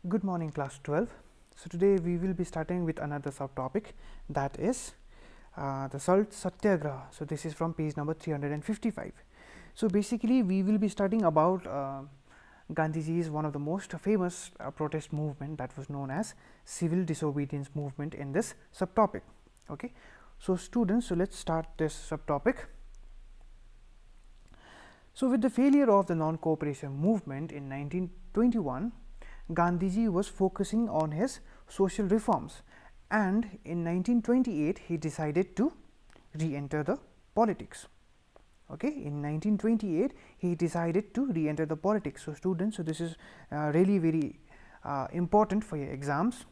Good morning, class 12. So, today we will be starting with another subtopic, that is the Salt Satyagraha. So, this is from page number 355. So, basically we will be studying about Gandhiji's one of the most famous protest movement, that was known as civil disobedience movement in this subtopic. Okay. So, students, so let us start this subtopic. So, with the failure of the non-cooperation movement in 1921, Gandhiji was focusing on his social reforms, and in 1928 he decided to re-enter the politics. Okay, in 1928 he decided to re-enter the politics. So, students, so this is really very important for your exams,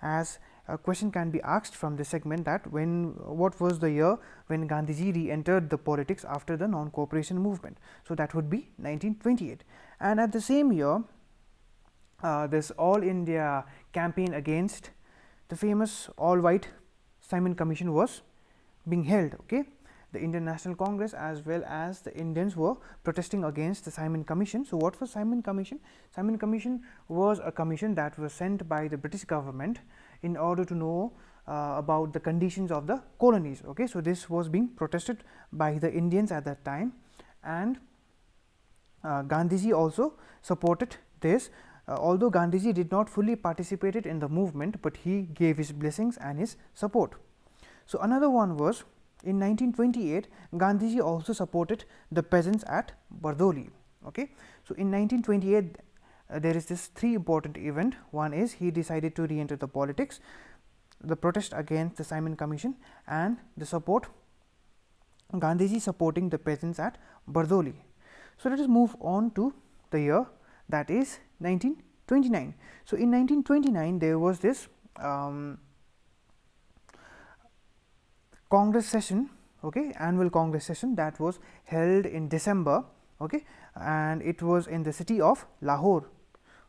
as a question can be asked from this segment that what was the year when Gandhiji re-entered the politics after the non-cooperation movement. So, that would be 1928, and at the same year this All India campaign against the famous all white Simon Commission was being held. Okay. The Indian National Congress as well as the Indians were protesting against the Simon Commission. So, what was Simon Commission? Simon Commission was a commission that was sent by the British government in order to know about the conditions of the colonies. Okay. So, this was being protested by the Indians at that time, and Gandhiji also supported this. Although Gandhiji did not fully participated in the movement, but he gave his blessings and his support. So, another one was in 1928 Gandhiji also supported the peasants at Bardoli. Okay. So, in 1928 there is this three important event. One is he decided to re-enter the politics, the protest against the Simon Commission, and the support Gandhiji supporting the peasants at Bardoli. So, let us move on to the year, that is 1929. So, in 1929 there was this Congress session, okay, annual Congress session that was held in December, okay, and it was in the city of Lahore.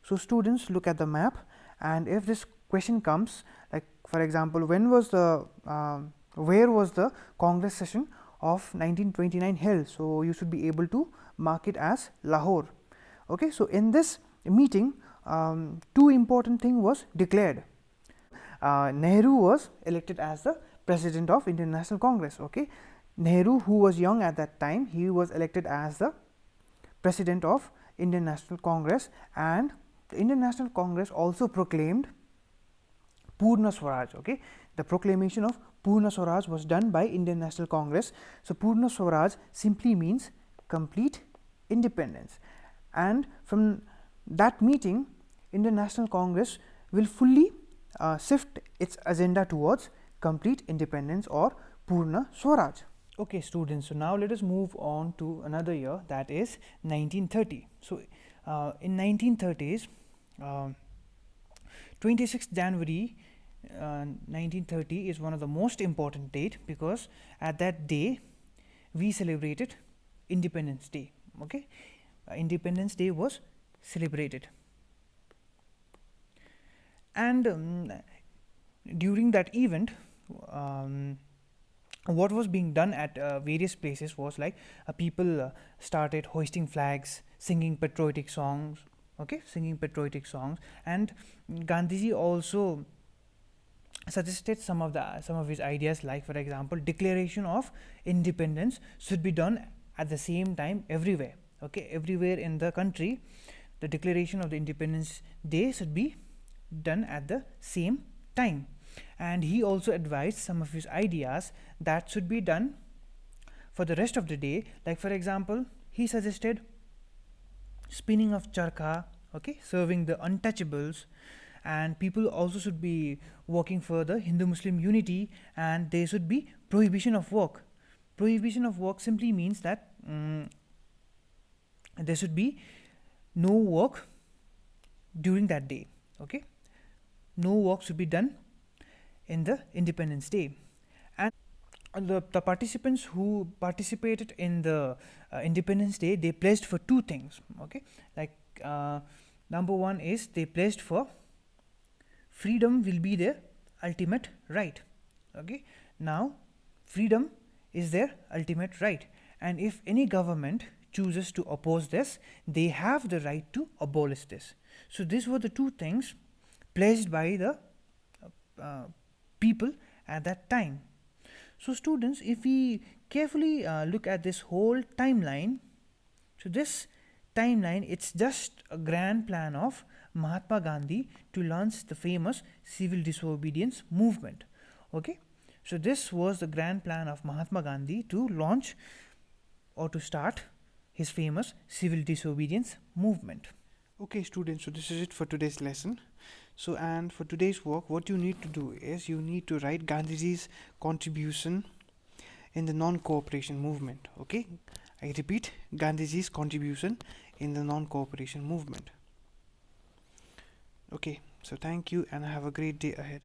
So, students, look at the map, and if this question comes, like for example, when was the where was the Congress session of 1929 held? So, you should be able to mark it as Lahore. Okay. So, in this meeting two important thing was declared. Nehru was elected as the president of Indian National Congress. Okay. Nehru, who was young at that time, he was elected as the president of Indian National Congress, and the Indian National Congress also proclaimed Purna Swaraj. Okay. The proclamation of Purna Swaraj was done by Indian National Congress. So, Purna Swaraj simply means complete independence, and from that meeting Indian National Congress will fully shift its agenda towards complete independence or Purna Swaraj. Okay, students, so now let us move on to another year, that is 1930. So, in 1930s 26th January 1930 is one of the most important date, because at that day we celebrated Independence Day. Okay. Independence Day was celebrated, and during that event what was being done at various places was like people started hoisting flags, singing patriotic songs. Okay, singing patriotic songs, and Gandhiji also suggested some of his ideas, like for example, declaration of independence should be done at the same time everywhere. Okay, everywhere in the country the declaration of the Independence Day should be done at the same time, and he also advised some of his ideas that should be done for the rest of the day. Like for example, he suggested spinning of charkha, okay, serving the untouchables, and people also should be working for the Hindu-Muslim unity, and there should be prohibition of work. Prohibition of work simply means that there should be no work during that day. Okay, no work should be done in the Independence Day, and the participants who participated in the Independence Day, they pledged for two things. Okay, like number one is they pledged for freedom will be their ultimate right. Okay, now freedom is their ultimate right, and if any government chooses to oppose this, they have the right to abolish this. So these were the two things pledged by the uh, people at that time. So students, if we carefully look at this whole timeline, so this timeline, it's just a grand plan of Mahatma Gandhi to launch the famous civil disobedience movement. Okay, so this was the grand plan of Mahatma Gandhi to launch or to start his famous civil disobedience movement. Okay students, so this is it for today's lesson. So, and for today's work, what you need to do is you need to write Gandhiji's contribution in the non-cooperation movement. Okay, I repeat, Gandhiji's contribution in the non-cooperation movement. Okay, so thank you and have a great day ahead.